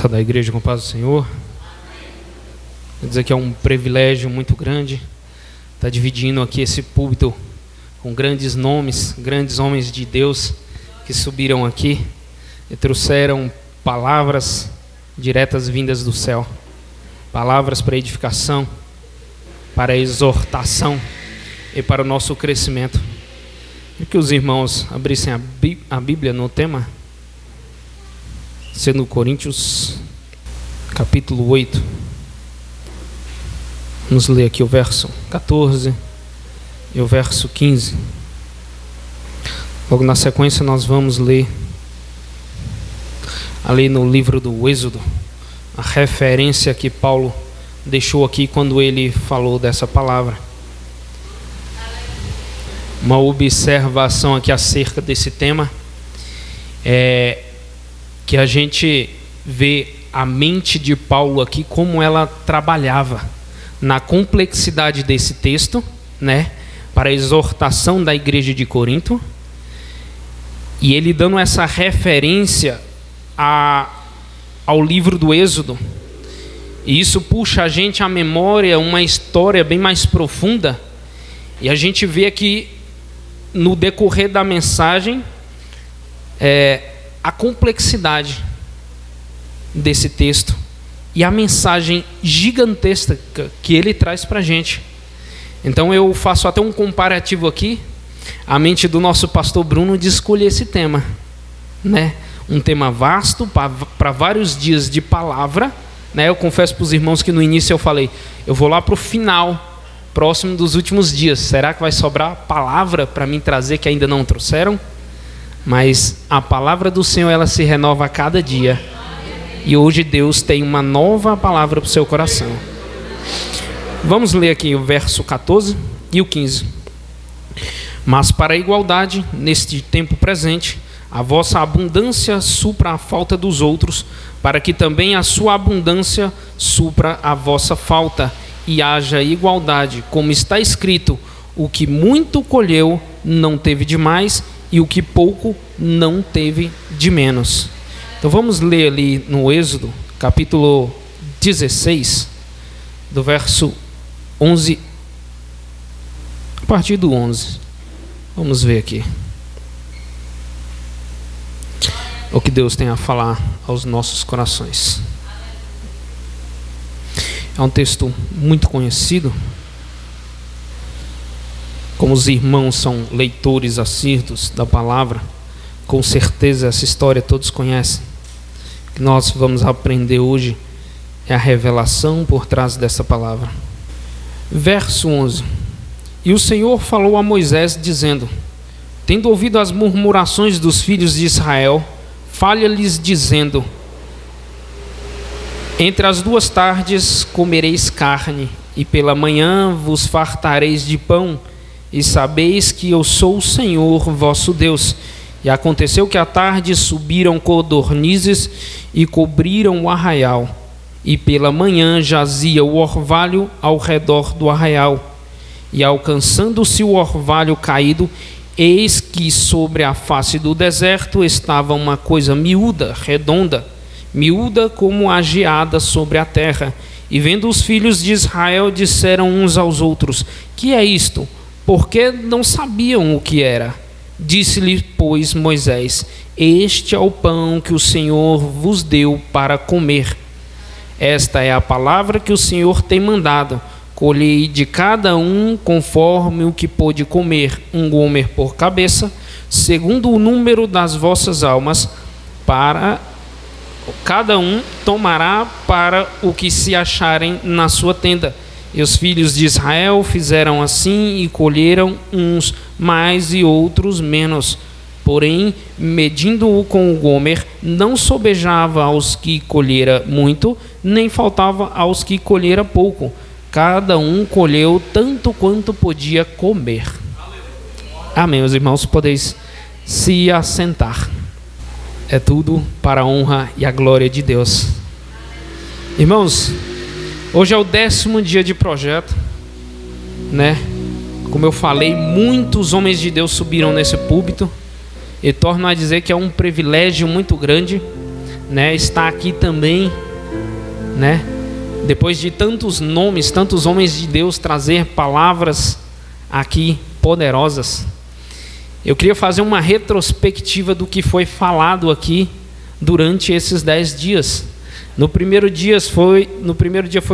Moça da igreja, com paz do Senhor. Quer dizer que é um privilégio muito grande estar dividindo aqui esse púlpito com grandes nomes, grandes homens de Deus que subiram aqui e trouxeram palavras diretas vindas do céu, palavras para edificação, para exortação e para o nosso crescimento. E que os irmãos abrissem a Bíblia no tema, sendo Coríntios, capítulo 8. Vamos ler aqui o verso 14 e o verso 15. Logo na sequência nós vamos ler ali no livro do Êxodo, a referência que Paulo deixou aqui quando ele falou dessa palavra. Uma observação aqui acerca desse tema é que a gente vê a mente de Paulo aqui, como ela trabalhava na complexidade desse texto, né, para a exortação da igreja de Corinto, e ele dando essa referência ao livro do Êxodo. E isso puxa a gente à memória uma história bem mais profunda, e a gente vê aqui no decorrer da mensagem a complexidade desse texto e a mensagem gigantesca que ele traz para a gente. Então eu faço até um comparativo aqui, a mente do nosso pastor Bruno de escolher esse tema, né? Um tema vasto para vários dias de palavra, né? Eu confesso para os irmãos que no início eu falei, eu vou lá para o final, próximo dos últimos dias, será que vai sobrar palavra para mim trazer que ainda não trouxeram? Mas a palavra do Senhor, ela se renova a cada dia, e hoje Deus tem uma nova palavra para o seu coração. Vamos ler aqui o verso 14 e o 15. Mas para a igualdade, neste tempo presente, a vossa abundância supra a falta dos outros, para que também a sua abundância supra a vossa falta, e haja igualdade, como está escrito: o que muito colheu não teve de mais, e o que pouco não teve de menos. Então vamos ler ali no Êxodo, capítulo 16, do verso 11, a partir do 11. Vamos ver aqui o que Deus tem a falar aos nossos corações. É um texto muito conhecido. Como os irmãos são leitores assíduos da palavra, com certeza essa história todos conhecem. O que nós vamos aprender hoje é a revelação por trás dessa palavra. Verso 11. E o Senhor falou a Moisés, dizendo: tendo ouvido as murmurações dos filhos de Israel, fale-lhes dizendo: entre as duas tardes comereis carne, e pela manhã vos fartareis de pão, e sabeis que eu sou o Senhor vosso Deus. E aconteceu que à tarde subiram codornizes e cobriram o arraial, e pela manhã jazia o orvalho ao redor do arraial. E alcançando-se o orvalho caído, eis que sobre a face do deserto estava uma coisa miúda, redonda, miúda como a geada sobre a terra. E vendo os filhos de Israel, disseram uns aos outros: que é isto? Porque não sabiam o que era. Disse-lhe, pois, Moisés: este é o pão que o Senhor vos deu para comer. Esta é a palavra que o Senhor tem mandado: colhei de cada um conforme o que pôde comer, um gomer por cabeça, segundo o número das vossas almas, para cada um tomará para o que se acharem na sua tenda. E os filhos de Israel fizeram assim, e colheram uns mais e outros menos. Porém, medindo-o com o gomer, não sobejava aos que colhera muito, nem faltava aos que colhera pouco. Cada um colheu tanto quanto podia comer. Amém, meus irmãos, podeis se assentar. É tudo para a honra e a glória de Deus. Irmãos, hoje é o 10º dia de projeto, né? Como eu falei, muitos homens de Deus subiram nesse púlpito, e torno a dizer que é um privilégio muito grande né, está aqui também, né? Depois de tantos nomes, tantos homens de Deus trazer palavras aqui poderosas, eu queria fazer uma retrospectiva do que foi falado aqui durante esses 10 dias. No primeiro dia foi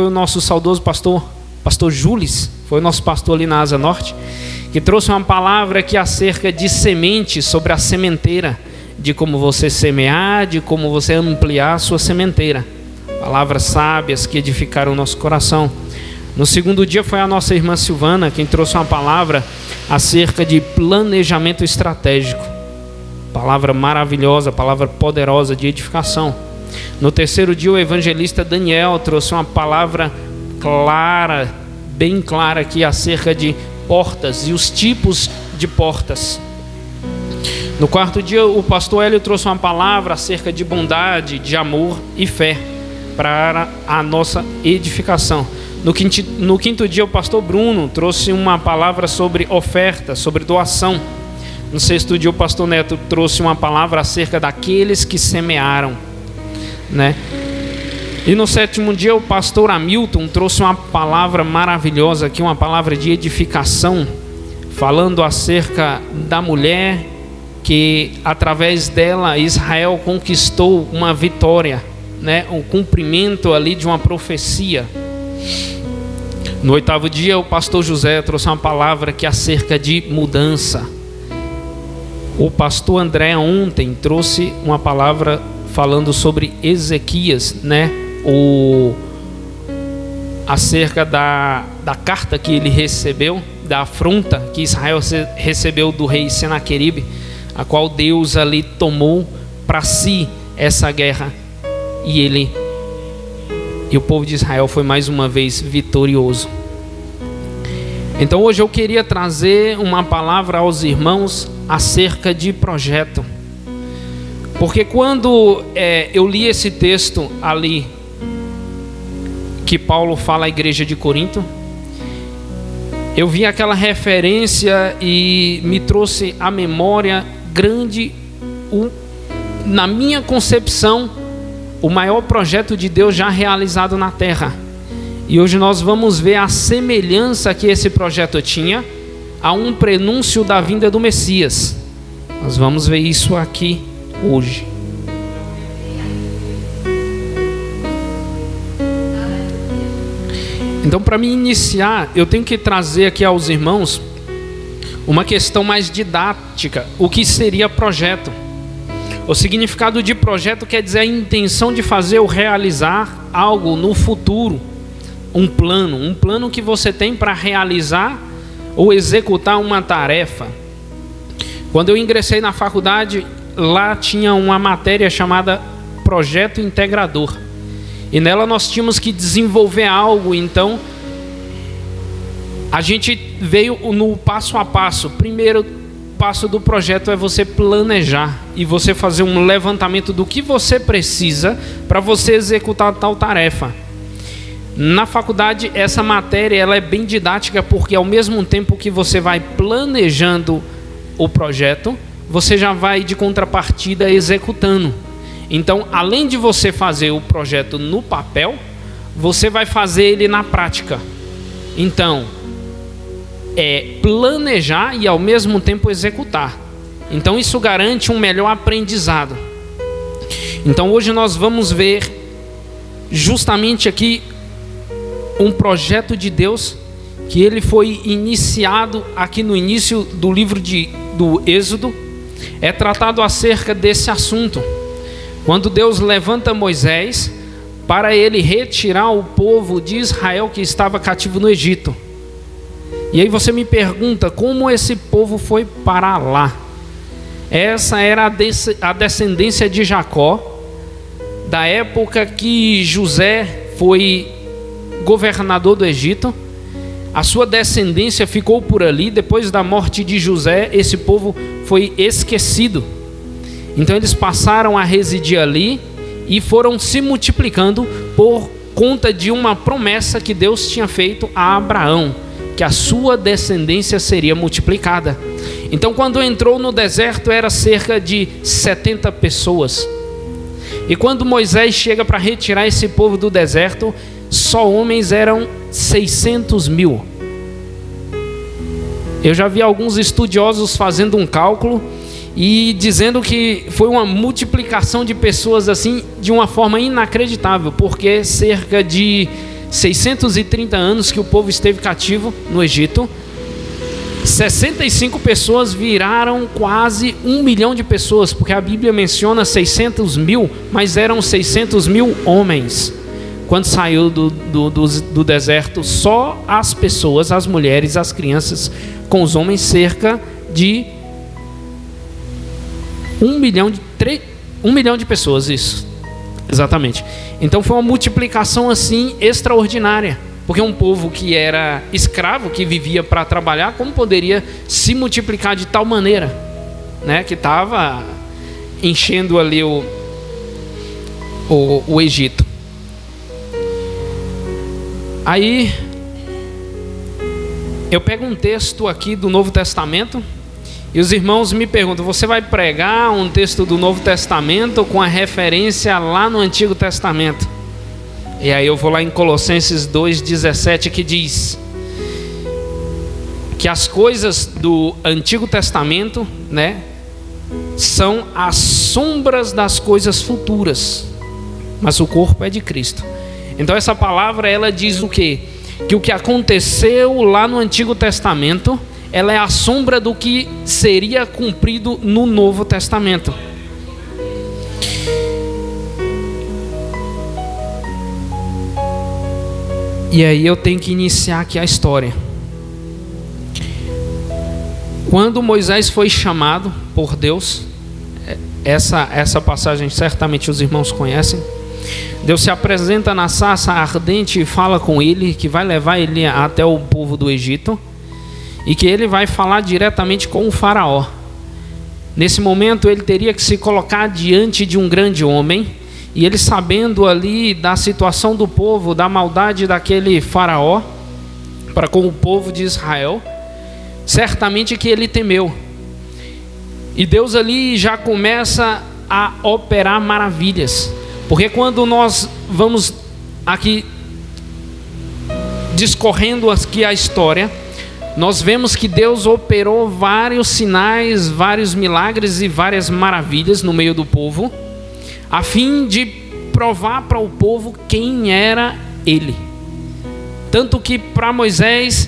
o nosso saudoso pastor Jules, foi o nosso pastor ali na Asa Norte, que trouxe uma palavra aqui acerca de semente, sobre a sementeira, de como você semear, de como você ampliar a sua sementeira. Palavras sábias que edificaram o nosso coração. No segundo dia foi a nossa irmã Silvana quem trouxe uma palavra acerca de planejamento estratégico. Palavra maravilhosa, palavra poderosa de edificação. No terceiro dia o evangelista Daniel trouxe uma palavra clara, bem clara aqui acerca de portas e os tipos de portas. No quarto dia o pastor Hélio trouxe uma palavra acerca de bondade, de amor e fé para a nossa edificação. No quinto dia o pastor Bruno trouxe uma palavra sobre oferta, sobre doação. No sexto dia o pastor Neto trouxe uma palavra acerca daqueles que semearam, né? E no sétimo dia o pastor Hamilton trouxe uma palavra maravilhosa aqui, uma palavra de edificação, falando acerca da mulher que através dela Israel conquistou uma vitória, né? Um cumprimento ali de uma profecia. No oitavo dia o pastor José trouxe uma palavra que acerca de mudança. O pastor André ontem trouxe uma palavra falando sobre Ezequias, né? Acerca da carta que ele recebeu, da afronta que Israel recebeu do rei Senaqueribe, a qual Deus ali tomou para si essa guerra, e o povo de Israel foi mais uma vez vitorioso. Então hoje eu queria trazer uma palavra aos irmãos acerca de projeto, porque quando eu li esse texto ali que Paulo fala à igreja de Corinto, eu vi aquela referência e me trouxe à memória grande, na minha concepção, o maior projeto de Deus já realizado na terra. E hoje nós vamos ver a semelhança que esse projeto tinha a um prenúncio da vinda do Messias. Nós vamos ver isso aqui hoje. Então, para me iniciar, eu tenho que trazer aqui aos irmãos uma questão mais didática. O que seria projeto? O significado de projeto quer dizer a intenção de fazer ou realizar algo no futuro. Um plano que você tem para realizar ou executar uma tarefa. Quando eu ingressei na faculdade, lá tinha uma matéria chamada Projeto Integrador. E nela nós tínhamos que desenvolver algo. Então a gente veio no passo a passo. Primeiro passo do projeto é você planejar e você fazer um levantamento do que você precisa para você executar tal tarefa. Na faculdade essa matéria ela é bem didática, porque ao mesmo tempo que você vai planejando o projeto, você já vai de contrapartida executando. Então, além de você fazer o projeto no papel, você vai fazer ele na prática. Então, é planejar e ao mesmo tempo executar. Então, isso garante um melhor aprendizado. Então, hoje nós vamos ver justamente aqui um projeto de Deus que ele foi iniciado aqui no início do livro do Êxodo. É tratado acerca desse assunto. Quando Deus levanta Moisés para ele retirar o povo de Israel que estava cativo no Egito. E aí você me pergunta, como esse povo foi parar lá? Essa era a descendência de Jacó, da época que José foi governador do Egito. A sua descendência ficou por ali. Depois da morte de José, esse povo foi esquecido. Então eles passaram a residir ali e foram se multiplicando por conta de uma promessa que Deus tinha feito a Abraão, que a sua descendência seria multiplicada. Então quando entrou no deserto era cerca de 70 pessoas. E quando Moisés chega para retirar esse povo do deserto, só homens eram 600 mil. Eu já vi alguns estudiosos fazendo um cálculo e dizendo que foi uma multiplicação de pessoas assim de uma forma inacreditável, porque cerca de 630 anos que o povo esteve cativo no Egito, 65 pessoas viraram quase 1 milhão de pessoas, porque a Bíblia menciona 600 mil, mas eram 600 mil homens. Quando saiu do deserto, só as pessoas, as mulheres, as crianças, com os homens, cerca de 1 milhão de pessoas, isso, exatamente. Então foi uma multiplicação assim extraordinária, porque um povo que era escravo, que vivia para trabalhar, como poderia se multiplicar de tal maneira, né, que estava enchendo ali o Egito. Aí eu pego um texto aqui do Novo Testamento e os irmãos me perguntam: você vai pregar um texto do Novo Testamento com a referência lá no Antigo Testamento? E aí eu vou lá em Colossenses 2,17, que diz que as coisas do Antigo Testamento, né, são as sombras das coisas futuras, mas o corpo é de Cristo. Então essa palavra, ela diz o quê? Que o que aconteceu lá no Antigo Testamento, ela é a sombra do que seria cumprido no Novo Testamento. E aí eu tenho que iniciar aqui a história. Quando Moisés foi chamado por Deus, essa passagem certamente os irmãos conhecem. Deus se apresenta na sarça ardente e fala com ele que vai levar ele até o povo do Egito e que ele vai falar diretamente com o faraó. Nesse momento ele teria que se colocar diante de um grande homem, e ele, sabendo ali da situação do povo, da maldade daquele faraó para com o povo de Israel, certamente que ele temeu. E Deus ali já começa a operar maravilhas. Porque quando nós vamos aqui discorrendo aqui a história, nós vemos que Deus operou vários sinais, vários milagres e várias maravilhas no meio do povo, a fim de provar para o povo quem era Ele. Tanto que para Moisés,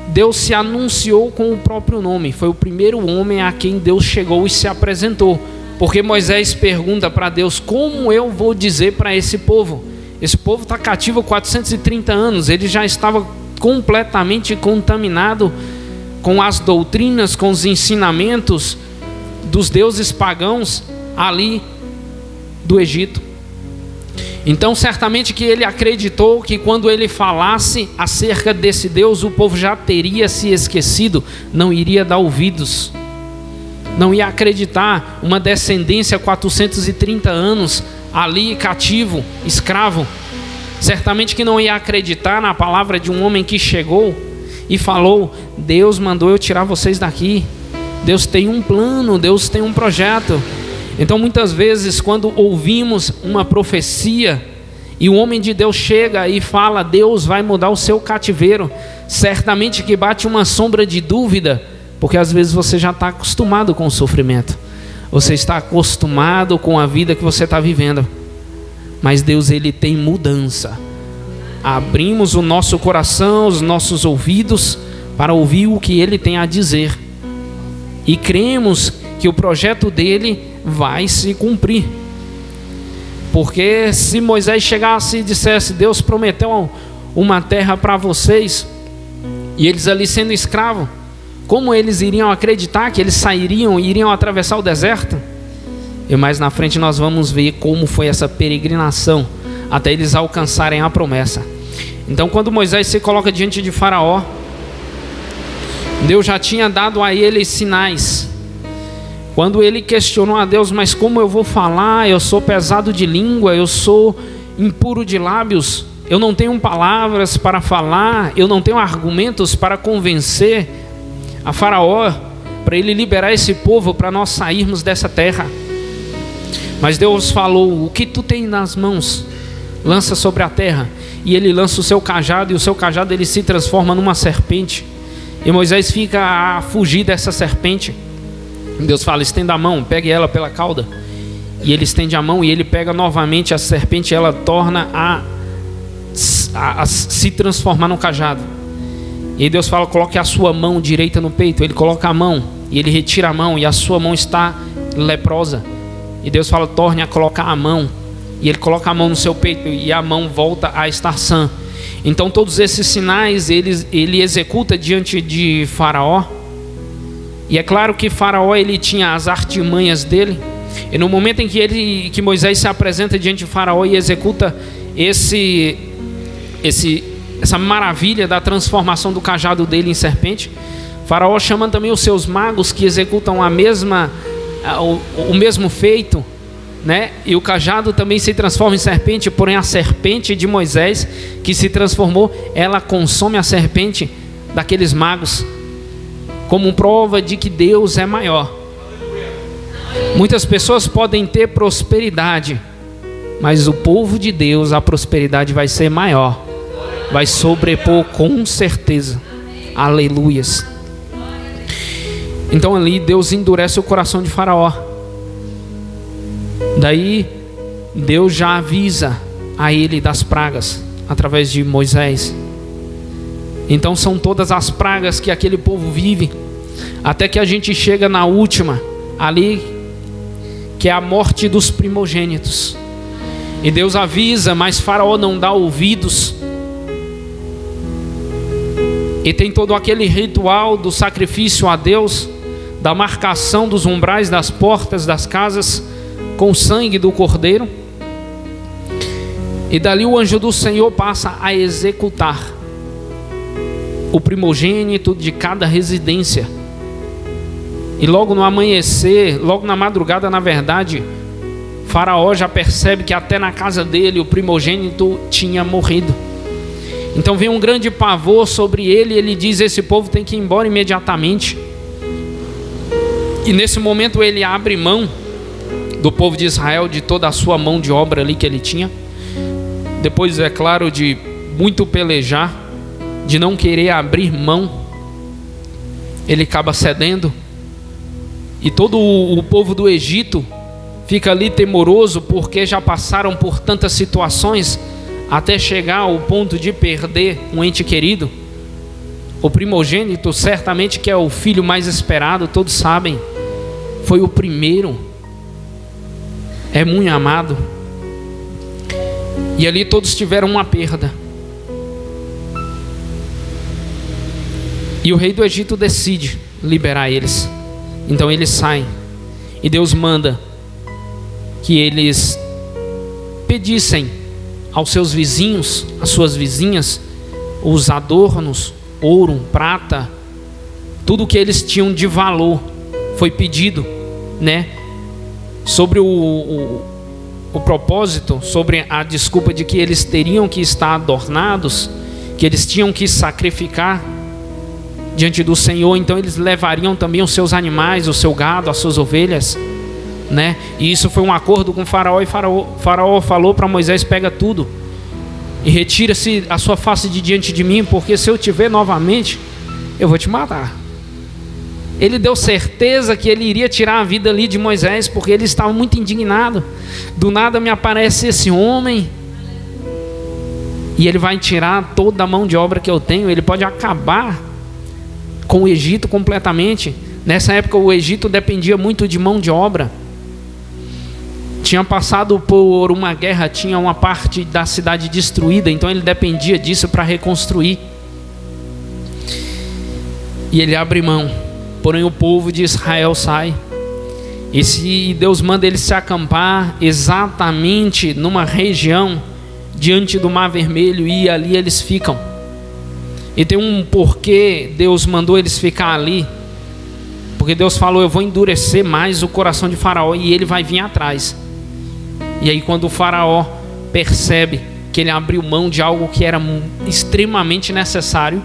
Deus se anunciou com o próprio nome. Foi o primeiro homem a quem Deus chegou e se apresentou. Porque Moisés pergunta para Deus: como eu vou dizer para esse povo? Esse povo está cativo há 430 anos. Ele já estava completamente contaminado com as doutrinas, com os ensinamentos dos deuses pagãos ali do Egito. Então certamente que ele acreditou que quando ele falasse acerca desse Deus, o povo já teria se esquecido, não iria dar ouvidos, não ia acreditar. Uma descendência 430 anos ali cativo, escravo, certamente que não ia acreditar na palavra de um homem que chegou e falou: Deus mandou eu tirar vocês daqui, Deus tem um plano, Deus tem um projeto. Então muitas vezes quando ouvimos uma profecia e o homem de Deus chega e fala: Deus vai mudar o seu cativeiro, certamente que bate uma sombra de dúvida, porque às vezes você já está acostumado com o sofrimento, você está acostumado com a vida que você está vivendo. Mas Deus, Ele tem mudança. Abrimos o nosso coração, os nossos ouvidos para ouvir o que Ele tem a dizer, e cremos que o projeto dele vai se cumprir. Porque se Moisés chegasse e dissesse: Deus prometeu uma terra para vocês, e eles ali sendo escravos, como eles iriam acreditar que eles sairiam e iriam atravessar o deserto? E mais na frente nós vamos ver como foi essa peregrinação até eles alcançarem a promessa. Então quando Moisés se coloca diante de Faraó, Deus já tinha dado a ele sinais. Quando ele questionou a Deus: mas como eu vou falar? Eu sou pesado de língua, eu sou impuro de lábios, eu não tenho palavras para falar, eu não tenho argumentos para convencer a Faraó para ele liberar esse povo, para nós sairmos dessa terra. Mas Deus falou: o que tu tem nas mãos, lança sobre a terra. E ele lança o seu cajado, e o seu cajado ele se transforma numa serpente. E Moisés fica a fugir dessa serpente. Deus fala: estenda a mão, pegue ela pela cauda. E ele estende a mão e ele pega novamente a serpente, e ela torna a se transformar no cajado. E aí Deus fala: coloque a sua mão direita no peito. Ele coloca a mão e ele retira a mão, e a sua mão está leprosa. E Deus fala: torne a colocar a mão. E ele coloca a mão no seu peito e a mão volta a estar sã. Então todos esses sinais ele executa diante de Faraó. E é claro que Faraó ele tinha as artimanhas dele. E no momento em que Moisés se apresenta diante de Faraó e executa essa maravilha da transformação do cajado dele em serpente, Faraó chama também os seus magos que executam o mesmo feito, né? E o cajado também se transforma em serpente, porém a serpente de Moisés que se transformou, ela consome a serpente daqueles magos, como prova de que Deus é maior. Muitas pessoas podem ter prosperidade, mas o povo de Deus, a prosperidade vai ser maior, vai sobrepor com certeza. Aleluias. Então ali Deus endurece o coração de Faraó. Daí Deus já avisa a ele das pragas através de Moisés. Então são todas as pragas que aquele povo vive, até que a gente chega na última ali, que é a morte dos primogênitos. E Deus avisa, mas Faraó não dá ouvidos. E tem todo aquele ritual do sacrifício a Deus, da marcação dos umbrais das portas das casas com o sangue do cordeiro. E dali o anjo do Senhor passa a executar o primogênito de cada residência. E logo no amanhecer, logo na madrugada, na verdade, Faraó já percebe que até na casa dele o primogênito tinha morrido. Então vem um grande pavor sobre ele, e ele diz: esse povo tem que ir embora imediatamente. E nesse momento ele abre mão do povo de Israel, de toda a sua mão de obra ali que ele tinha. Depois, é claro, de muito pelejar, de não querer abrir mão, ele acaba cedendo. E todo o povo do Egito fica ali temoroso, porque já passaram por tantas situações até chegar ao ponto de perder um ente querido. O primogênito, certamente que é o filho mais esperado, todos sabem, foi o primeiro, é muito amado. E ali todos tiveram uma perda. E o rei do Egito decide liberar eles. Então eles saem, e Deus manda que eles pedissem aos seus vizinhos, às suas vizinhas, os adornos, ouro, prata, tudo que eles tinham de valor foi pedido, né? Sobre o propósito, sobre a desculpa de que eles teriam que estar adornados, que eles tinham que sacrificar diante do Senhor. Então eles levariam também os seus animais, o seu gado, as suas ovelhas, né? E isso foi um acordo com Faraó. E Faraó falou para Moisés: pega tudo e retira-se a sua face de diante de mim, porque se eu te ver novamente, eu vou te matar. Ele deu certeza que ele iria tirar a vida ali de Moisés, porque ele estava muito indignado. Do nada me aparece esse homem, e ele vai tirar toda a mão de obra que eu tenho. Ele pode acabar com o Egito completamente. Nessa época o Egito dependia muito de mão de obra. Tinha passado por uma guerra, tinha uma parte da cidade destruída, então ele dependia disso para reconstruir. E ele abre mão. Porém o povo de Israel sai. E se Deus manda eles se acampar exatamente numa região diante do Mar Vermelho, e ali eles ficam. E tem um porquê Deus mandou eles ficar ali. Porque Deus falou: eu vou endurecer mais o coração de Faraó, e ele vai vir atrás. E aí quando o Faraó percebe que ele abriu mão de algo que era extremamente necessário,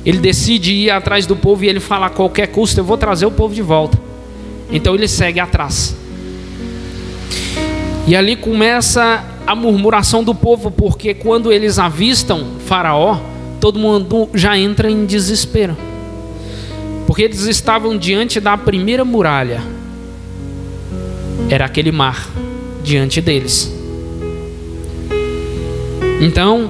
ele decide ir atrás do povo, e ele fala: a qualquer custo eu vou trazer o povo de volta. Então ele segue atrás. E ali começa a murmuração do povo, porque quando eles avistam Faraó, todo mundo já entra em desespero, porque eles estavam diante da primeira muralha, era aquele mar diante deles. Então,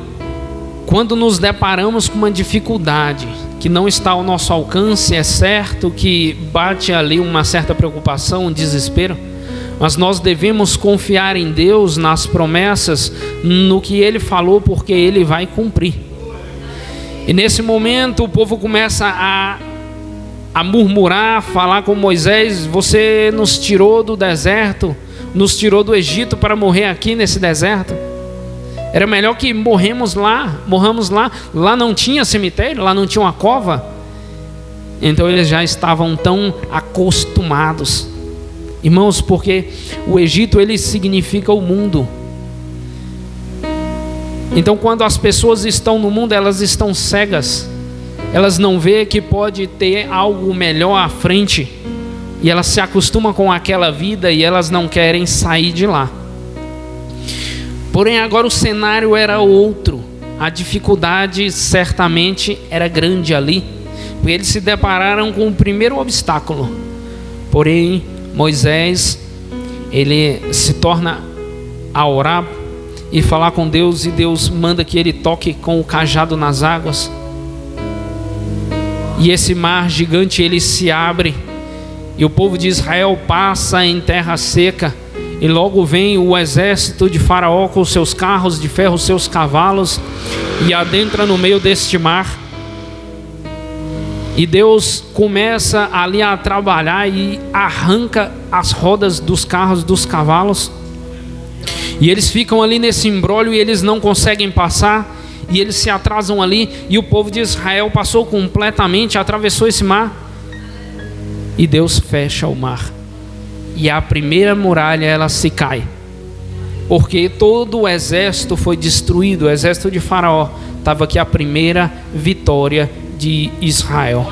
quando nos deparamos com uma dificuldade que não está ao nosso alcance, é certo que bate ali uma certa preocupação, um desespero, mas nós devemos confiar em Deus, nas promessas, no que Ele falou, porque Ele vai cumprir. E nesse momento o povo começa a murmurar, falar com Moisés: você nos tirou do deserto, nos tirou do Egito para morrer aqui nesse deserto. Era melhor que morramos lá. Lá não tinha cemitério, lá não tinha uma cova. Então eles já estavam tão acostumados, irmãos, porque o Egito, ele significa o mundo. Então quando as pessoas estão no mundo, elas estão cegas, elas não veem que pode ter algo melhor à frente, e elas se acostumam com aquela vida e elas não querem sair de lá. Porém agora o cenário era outro, a dificuldade certamente era grande ali, porque eles se depararam com o primeiro obstáculo. Porém Moisés, ele se torna a orar e falar com Deus, e Deus manda que ele toque com o cajado nas águas, e esse mar gigante ele se abre, e o povo de Israel passa em terra seca. E logo vem o exército de Faraó com seus carros de ferro, seus cavalos, e adentra no meio deste mar. E Deus começa ali a trabalhar e arranca as rodas dos carros, dos cavalos. E eles ficam ali nesse imbróglio e eles não conseguem passar. E eles se atrasam ali. E o povo de Israel passou completamente, atravessou esse mar. E Deus fecha o mar. E a primeira muralha, ela se cai, porque todo o exército foi destruído. O exército de Faraó. Estava aqui a primeira vitória de Israel,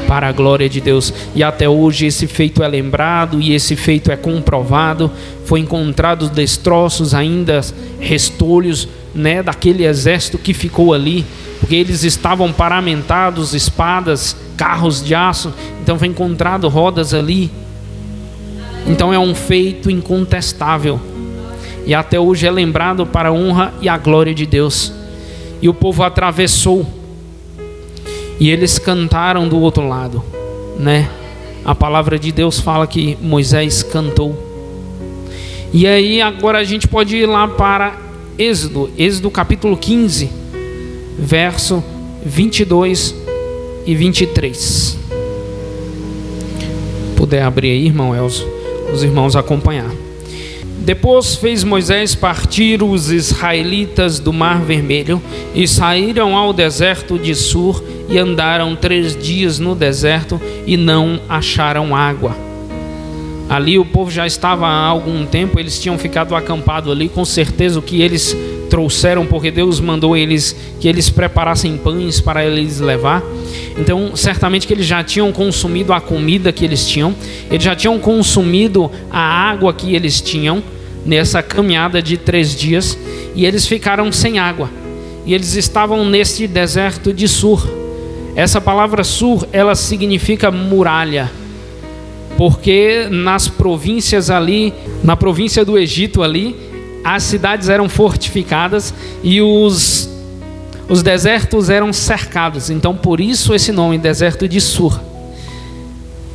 para a glória de Deus. E até hoje esse feito é lembrado e esse feito é comprovado. Foi encontrados destroços, ainda restolhos, né, daquele exército que ficou ali, porque eles estavam paramentados, espadas, carros de aço. Então foi encontrado rodas ali. Então é um feito incontestável, e até hoje é lembrado para a honra e a glória de Deus. E o povo atravessou, e eles cantaram do outro lado, né? A palavra de Deus fala que Moisés cantou. E aí agora a gente pode ir lá para Êxodo capítulo 15, verso 22 e 23. Puder abrir aí, irmão Elzo, os irmãos acompanhar. Depois fez Moisés partir os israelitas do Mar Vermelho, e saíram ao deserto de Sur, e andaram 3 dias no deserto, e não acharam água. Ali o povo já estava há algum tempo, eles tinham ficado acampados ali, com certeza o que eles trouxeram, porque Deus mandou que eles preparassem pães para eles levar. Então certamente que eles já tinham consumido a comida que eles tinham, eles já tinham consumido a água que eles tinham nessa caminhada de 3 dias, e eles ficaram sem água, e eles estavam nesse deserto de Sur. Essa palavra Sur, ela significa muralha, porque nas províncias ali, na província do Egito ali, as cidades eram fortificadas e os desertos eram cercados. Então por isso esse nome, deserto de Sur.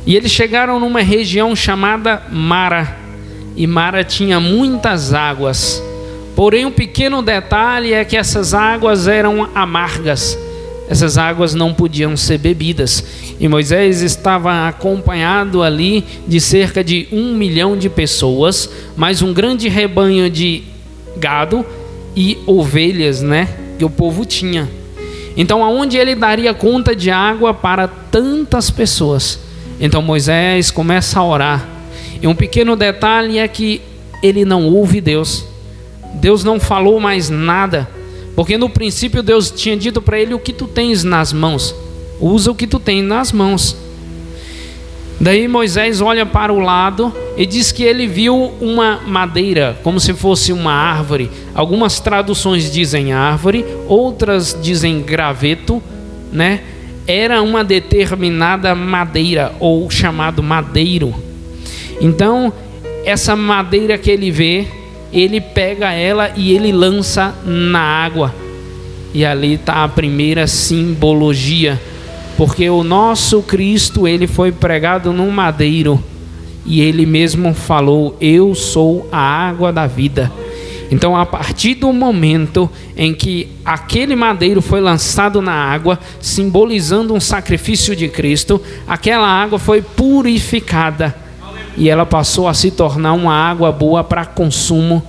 E eles chegaram numa região chamada Mara, e Mara tinha muitas águas. Porém um pequeno detalhe é que essas águas eram amargas. Essas águas não podiam ser bebidas. E Moisés estava acompanhado ali de cerca de 1 milhão de pessoas, mais um grande rebanho de gado e ovelhas, né, que o povo tinha. Então aonde ele daria conta de água para tantas pessoas? Então Moisés começa a orar. E um pequeno detalhe é que ele não ouve Deus. Deus não falou mais nada, porque no princípio Deus tinha dito para ele: o que tu tens nas mãos, usa o que tu tens nas mãos. Daí Moisés olha para o lado e diz que ele viu uma madeira, como se fosse uma árvore. Algumas traduções dizem árvore, outras dizem graveto, né? Era uma determinada madeira, ou chamado madeiro. Então, essa madeira que ele vê, ele pega ela e ele lança na água. E ali está a primeira simbologia. Porque o nosso Cristo, ele foi pregado num madeiro. E ele mesmo falou: eu sou a água da vida. Então, a partir do momento em que aquele madeiro foi lançado na água, simbolizando um sacrifício de Cristo, aquela água foi purificada. E ela passou a se tornar uma água boa para consumo.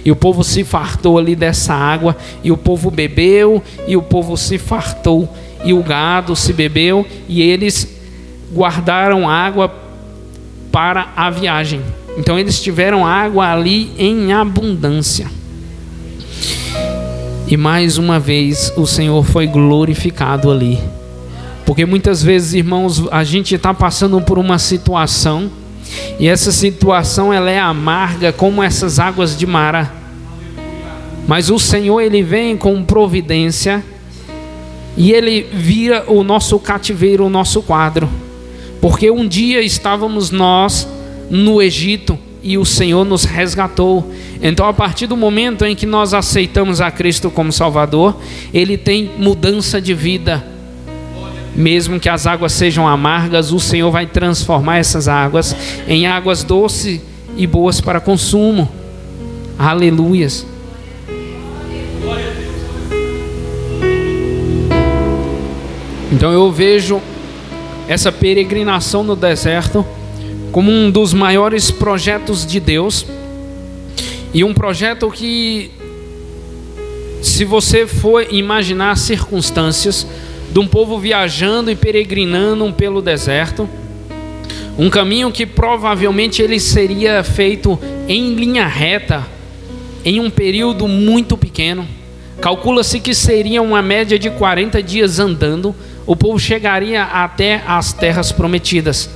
E o povo se fartou ali dessa água. E o povo bebeu, e o povo se fartou. E o gado se bebeu, e eles guardaram água para a viagem. Então eles tiveram água ali em abundância. E mais uma vez o Senhor foi glorificado ali. Porque muitas vezes, irmãos, a gente está passando por uma situação, e essa situação ela é amarga como essas águas de Mara. Mas o Senhor, ele vem com providência, e ele vira o nosso cativeiro, o nosso quadro. Porque um dia estávamos nós no Egito e o Senhor nos resgatou. Então, a partir do momento em que nós aceitamos a Cristo como Salvador, ele tem mudança de vida. Mesmo que as águas sejam amargas, o Senhor vai transformar essas águas em águas doces e boas para consumo. Aleluias. Então eu vejo essa peregrinação no deserto como um dos maiores projetos de Deus. E um projeto que, se você for imaginar as circunstâncias de um povo viajando e peregrinando pelo deserto, um caminho que provavelmente ele seria feito em linha reta, em um período muito pequeno. Calcula-se que seria uma média de 40 dias andando, o povo chegaria até as terras prometidas.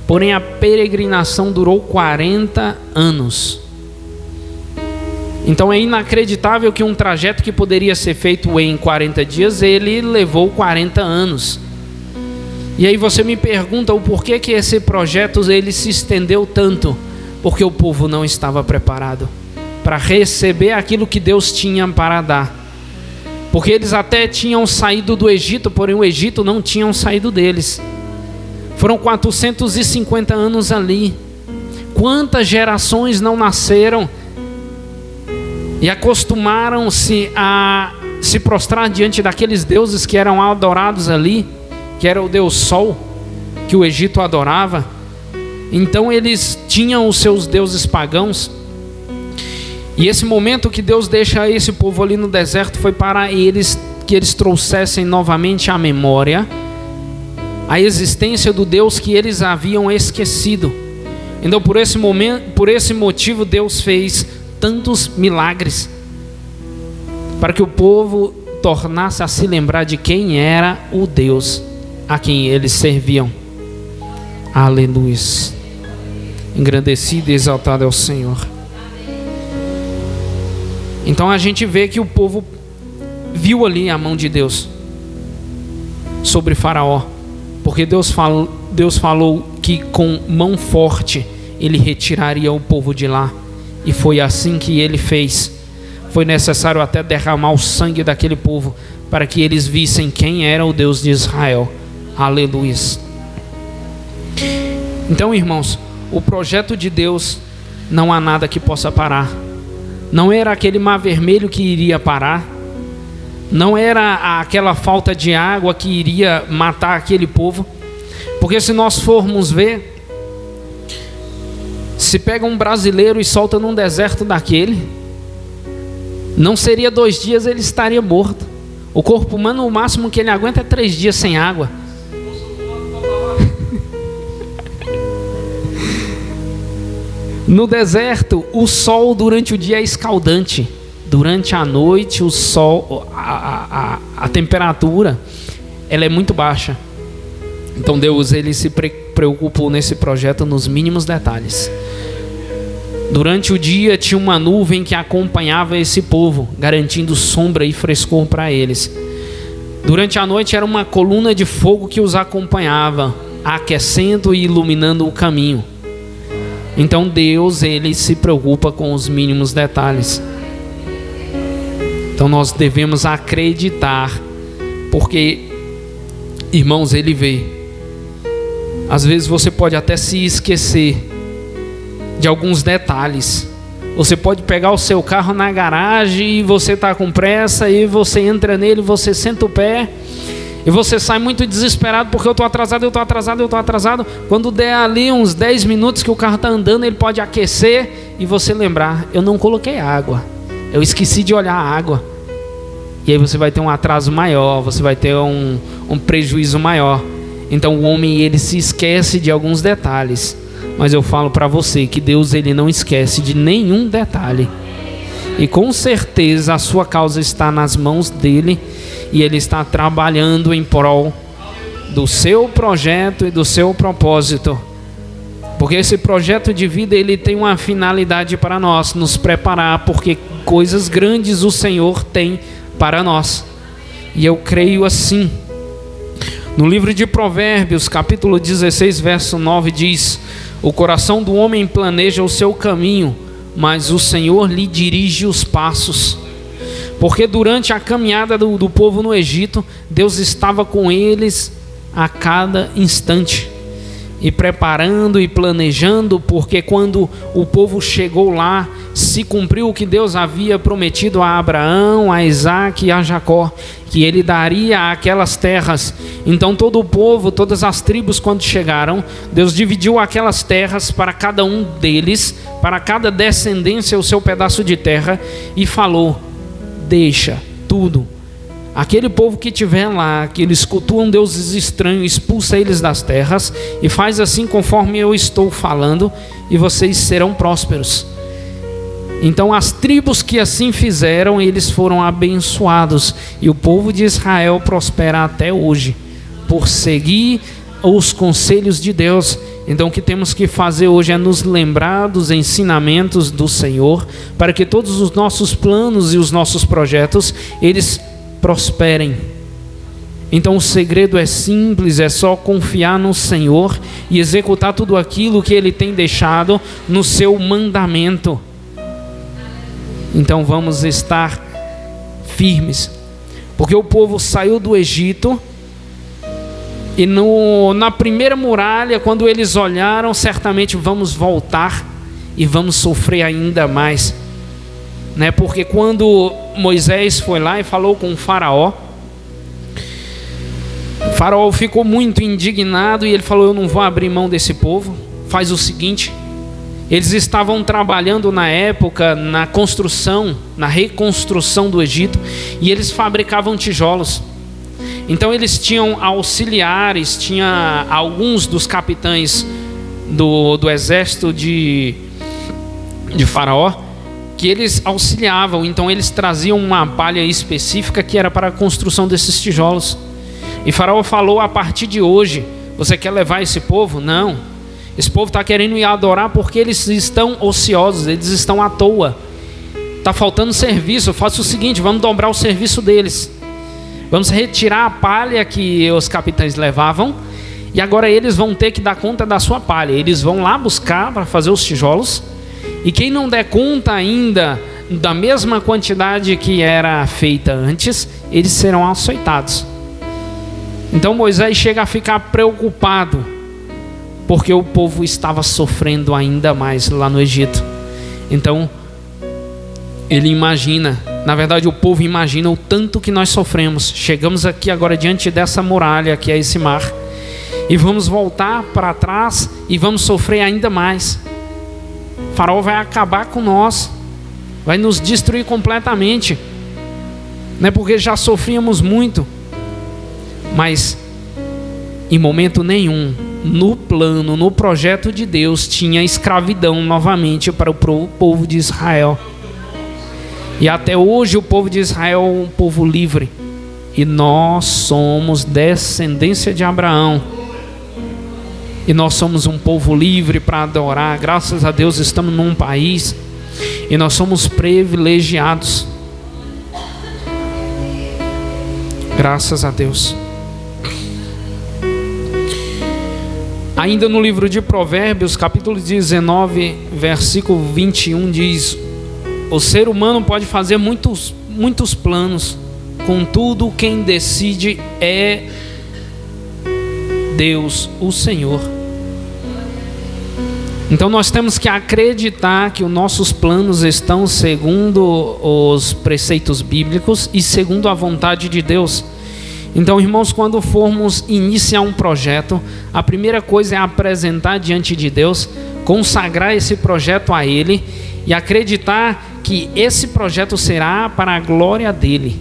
Porém, a peregrinação durou 40 anos. Então é inacreditável que um trajeto que poderia ser feito em 40 dias, ele levou 40 anos. E aí você me pergunta o porquê que esse projeto ele se estendeu tanto? Porque o povo não estava preparado para receber aquilo que Deus tinha para dar. Porque eles até tinham saído do Egito, porém o Egito não tinha saído deles. Foram 450 anos ali. Quantas gerações não nasceram e acostumaram-se a se prostrar diante daqueles deuses que eram adorados ali, que era o Deus Sol, que o Egito adorava. Então eles tinham os seus deuses pagãos. E esse momento que Deus deixa esse povo ali no deserto foi para eles, que eles trouxessem novamente à memória a existência do Deus que eles haviam esquecido. Então por esse motivo Deus fez tantos milagres, para que o povo tornasse a se lembrar de quem era o Deus a quem eles serviam. Aleluia. Engrandecido e exaltado é o Senhor. Então a gente vê que o povo viu ali a mão de Deus sobre Faraó, porque Deus falou que com mão forte ele retiraria o povo de lá, e foi assim que ele fez. Foi necessário até derramar o sangue daquele povo para que eles vissem quem era o Deus de Israel. Aleluia. Então, irmãos, o projeto de Deus não há nada que possa parar. Não era aquele mar vermelho que iria parar, não era aquela falta de água que iria matar aquele povo. Porque se nós formos ver, se pega um brasileiro e solta num deserto daquele, não seria 2 dias, ele estaria morto. O corpo humano, o máximo que ele aguenta é 3 dias sem água. No deserto, o sol durante o dia é escaldante. Durante a noite, o sol, a temperatura, ela é muito baixa. Então Deus ele se preocupou nesse projeto nos mínimos detalhes. Durante o dia tinha uma nuvem que acompanhava esse povo, garantindo sombra e frescor para eles. Durante a noite era uma coluna de fogo que os acompanhava, aquecendo e iluminando o caminho. Então Deus, Ele se preocupa com os mínimos detalhes. Então nós devemos acreditar, porque, irmãos, Ele vê. Às vezes você pode até se esquecer de alguns detalhes. Você pode pegar o seu carro na garagem e você está com pressa e você entra nele, você senta o pé e você sai muito desesperado porque eu estou atrasado. Quando der ali uns 10 minutos que o carro está andando, ele pode aquecer e você lembrar, eu não coloquei água, eu esqueci de olhar a água. E aí você vai ter um atraso maior, você vai ter um prejuízo maior. Então o homem, ele se esquece de alguns detalhes. Mas eu falo para você que Deus, Ele não esquece de nenhum detalhe. E com certeza a sua causa está nas mãos dEle. E Ele está trabalhando em prol do seu projeto e do seu propósito. Porque esse projeto de vida, ele tem uma finalidade para nós, nos preparar, porque coisas grandes o Senhor tem para nós. E eu creio assim. No livro de Provérbios, capítulo 16, verso 9 diz: o coração do homem planeja o seu caminho, mas o Senhor lhe dirige os passos. Porque durante a caminhada do povo no Egito, Deus estava com eles a cada instante, e preparando e planejando, porque quando o povo chegou lá, se cumpriu o que Deus havia prometido a Abraão, a Isaque e a Jacó, que ele daria aquelas terras. Então todo o povo, todas as tribos, quando chegaram, Deus dividiu aquelas terras para cada um deles, para cada descendência o seu pedaço de terra, e falou: deixa tudo. Aquele povo que estiver lá, que eles cultuam deuses estranhos, expulsa eles das terras e faz assim conforme eu estou falando, e vocês serão prósperos. Então as tribos que assim fizeram, eles foram abençoados, e o povo de Israel prospera até hoje, por seguir os conselhos de Deus. Então o que temos que fazer hoje é nos lembrar dos ensinamentos do Senhor, para que todos os nossos planos e os nossos projetos, eles prosperem. Então o segredo é simples, é só confiar no Senhor e executar tudo aquilo que Ele tem deixado no seu mandamento. Então vamos estar firmes, porque o povo saiu do Egito, e na primeira muralha, quando eles olharam, certamente vamos voltar e vamos sofrer ainda mais, né? Porque quando Moisés foi lá e falou com o faraó ficou muito indignado e ele falou: eu não vou abrir mão desse povo. Faz o seguinte, eles estavam trabalhando na época na construção, na reconstrução do Egito, e eles fabricavam tijolos. Então eles tinham auxiliares, tinha alguns dos capitães do exército de Faraó, que eles auxiliavam. Então eles traziam uma palha específica que era para a construção desses tijolos. E Faraó falou: a partir de hoje, você quer levar esse povo? Não, esse povo está querendo ir adorar porque eles estão ociosos, eles estão à toa, está faltando serviço. Faça o seguinte, vamos dobrar o serviço deles. Vamos retirar a palha que os capitães levavam, e agora eles vão ter que dar conta da sua palha. Eles vão lá buscar para fazer os tijolos, e quem não der conta ainda da mesma quantidade que era feita antes, eles serão açoitados. Então Moisés chega a ficar preocupado, porque o povo estava sofrendo ainda mais lá no Egito. Então ele imagina, na verdade o povo imagina o tanto que nós sofremos. Chegamos aqui agora diante dessa muralha que é esse mar, e vamos voltar para trás e vamos sofrer ainda mais. O faraó vai acabar com nós, vai nos destruir completamente, né? Porque já sofríamos muito. Mas em momento nenhum, no plano, no projeto de Deus, tinha escravidão novamente para o povo de Israel. E até hoje o povo de Israel é um povo livre, e nós somos descendência de Abraão. E nós somos um povo livre para adorar. Graças a Deus estamos num país e nós somos privilegiados. Graças a Deus. Ainda no livro de Provérbios, capítulo 19, versículo 21, diz: o ser humano pode fazer muitos planos, contudo quem decide é Deus, o Senhor. Então nós temos que acreditar que os nossos planos estão segundo os preceitos bíblicos e segundo a vontade de Deus. Então, irmãos, quando formos iniciar um projeto, a primeira coisa é apresentar diante de Deus, consagrar esse projeto a Ele e acreditar que esse projeto será para a glória dEle.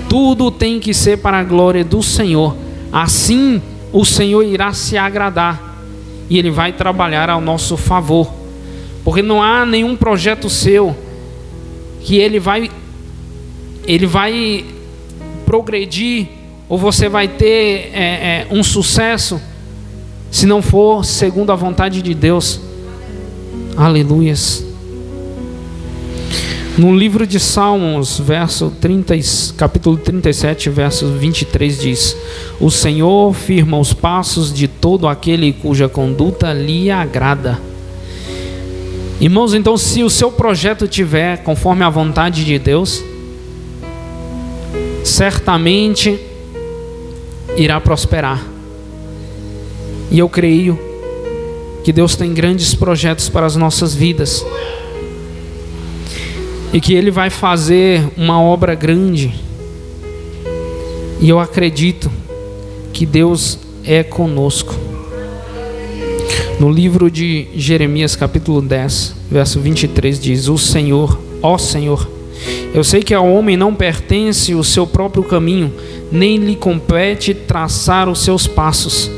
Tudo tem que ser para a glória do Senhor. Assim, o Senhor irá se agradar e Ele vai trabalhar ao nosso favor. Porque não há nenhum projeto seu que Ele vai progredir, ou você vai ter um sucesso, se não for segundo a vontade de Deus. Aleluias. No livro de Salmos, capítulo 37, verso 23 diz: o Senhor firma os passos de todo aquele cuja conduta lhe agrada. Irmãos, então se o seu projeto tiver conforme a vontade de Deus, certamente irá prosperar. E eu creio que Deus tem grandes projetos para as nossas vidas e que Ele vai fazer uma obra grande. E eu acredito que Deus é conosco. No livro de Jeremias, capítulo 10, verso 23 diz: o Senhor, ó Senhor, eu sei que ao homem não pertence o seu próprio caminho, nem lhe compete traçar os seus passos.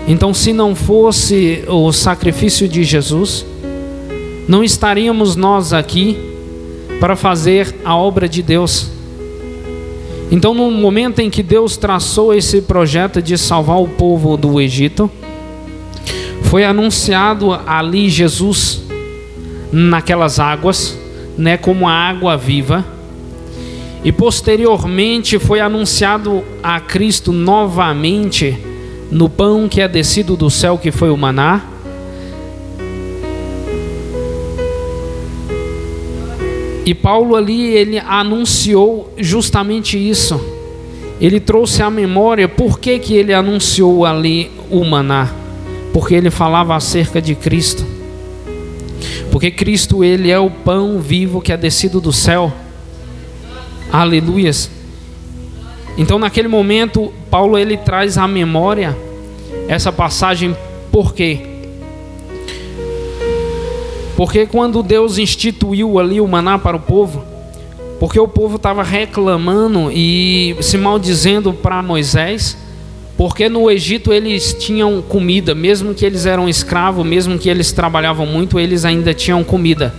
Então, se não fosse o sacrifício de Jesus, não estaríamos nós aqui para fazer a obra de Deus. Então, no momento em que Deus traçou esse projeto de salvar o povo do Egito, foi anunciado ali Jesus naquelas águas, como a água viva, e posteriormente foi anunciado a Cristo novamente no pão que é descido do céu, que foi o maná. E Paulo ali, ele anunciou justamente isso. Ele trouxe à memória por que ele anunciou ali o maná. Porque ele falava acerca de Cristo. Porque Cristo, Ele é o pão vivo que é descido do céu. Aleluias. Então naquele momento, Paulo ele traz à memória essa passagem. Por quê? Porque quando Deus instituiu ali o maná para o povo, porque o povo estava reclamando e se maldizendo para Moisés, porque no Egito eles tinham comida, mesmo que eles eram escravos, mesmo que eles trabalhavam muito, eles ainda tinham comida.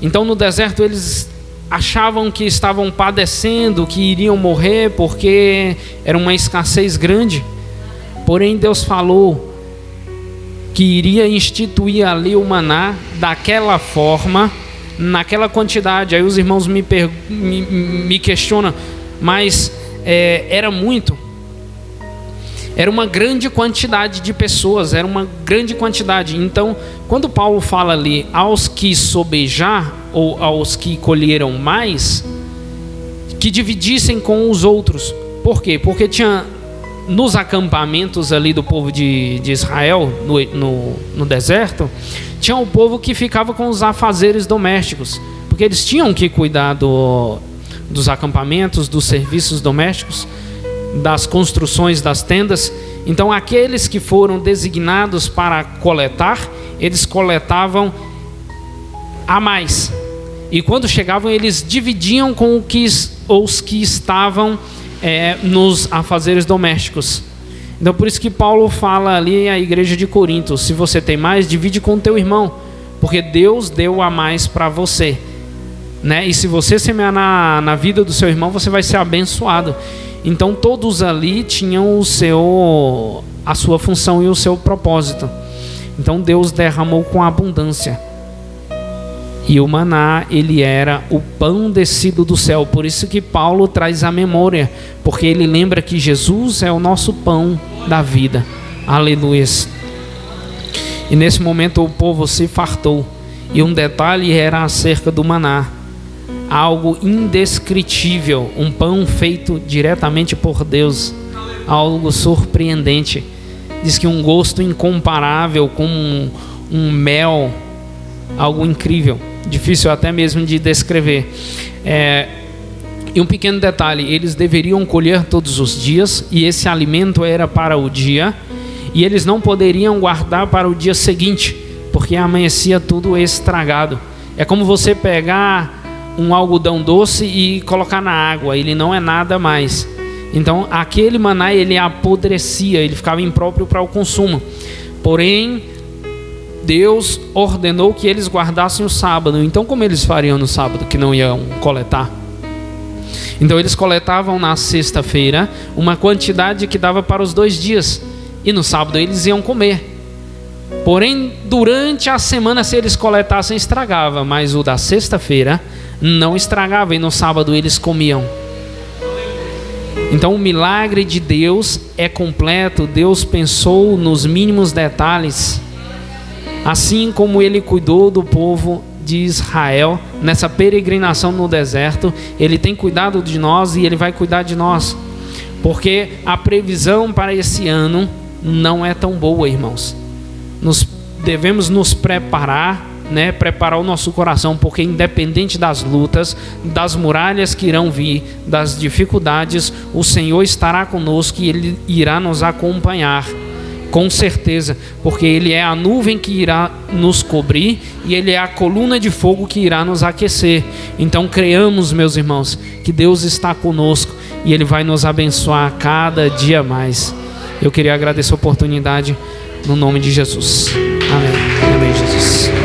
Então no deserto eles achavam que estavam padecendo, que iriam morrer, porque era uma escassez grande. Porém Deus falou que iria instituir ali o maná daquela forma, naquela quantidade. Aí os irmãos me questionam, mas era muito? Era uma grande quantidade de pessoas, era uma grande quantidade. Então, quando Paulo fala ali, aos que sobejar, ou aos que colheram mais, que dividissem com os outros. Por quê? Porque tinha nos acampamentos ali do povo de Israel, no deserto, tinha o povo que ficava com os afazeres domésticos, porque eles tinham que cuidar dos acampamentos, dos serviços domésticos, das construções das tendas. Então aqueles que foram designados para coletar, eles coletavam a mais, e quando chegavam eles dividiam com os que estavam nos afazeres domésticos. Então por isso que Paulo fala ali à igreja de Corinto: se você tem mais, divide com o teu irmão, porque Deus deu a mais para você, E se você semear na vida do seu irmão, você vai ser abençoado. Então todos ali tinham a sua função e o seu propósito. Então Deus derramou com abundância. E o maná, ele era o pão descido do céu. Por isso que Paulo traz a memória, porque ele lembra que Jesus é o nosso pão da vida. Aleluia. E nesse momento o povo se fartou. E um detalhe era acerca do maná. Algo indescritível, um pão feito diretamente por Deus. Algo surpreendente. Diz que um gosto incomparável, com um mel, algo incrível. Difícil até mesmo de descrever. E um pequeno detalhe, eles deveriam colher todos os dias, e esse alimento era para o dia, e eles não poderiam guardar para o dia seguinte, porque amanhecia tudo estragado. É como você pegar um algodão doce e colocar na água, ele não é nada mais. Então aquele maná, ele apodrecia, ele ficava impróprio para o consumo. Porém, Deus ordenou que eles guardassem o sábado. Então como eles fariam no sábado, que não iam coletar? Então eles coletavam na sexta-feira uma quantidade que dava para os 2 dias, e no sábado eles iam comer. Porém, durante a semana, se eles coletassem, estragava, mas o da sexta-feira não estragava, e no sábado eles comiam. Então o milagre de Deus é completo. Deus pensou nos mínimos detalhes, assim como Ele cuidou do povo de Israel nessa peregrinação no deserto. Ele tem cuidado de nós e Ele vai cuidar de nós, porque a previsão para esse ano não é tão boa, irmãos. Devemos nos preparar, preparar o nosso coração, porque independente das lutas, das muralhas que irão vir, das dificuldades, o Senhor estará conosco e Ele irá nos acompanhar, com certeza, porque Ele é a nuvem que irá nos cobrir e Ele é a coluna de fogo que irá nos aquecer. Então creiamos, meus irmãos, que Deus está conosco e Ele vai nos abençoar cada dia mais. Eu queria agradecer a oportunidade no nome de Jesus. Amém. Amém, Jesus.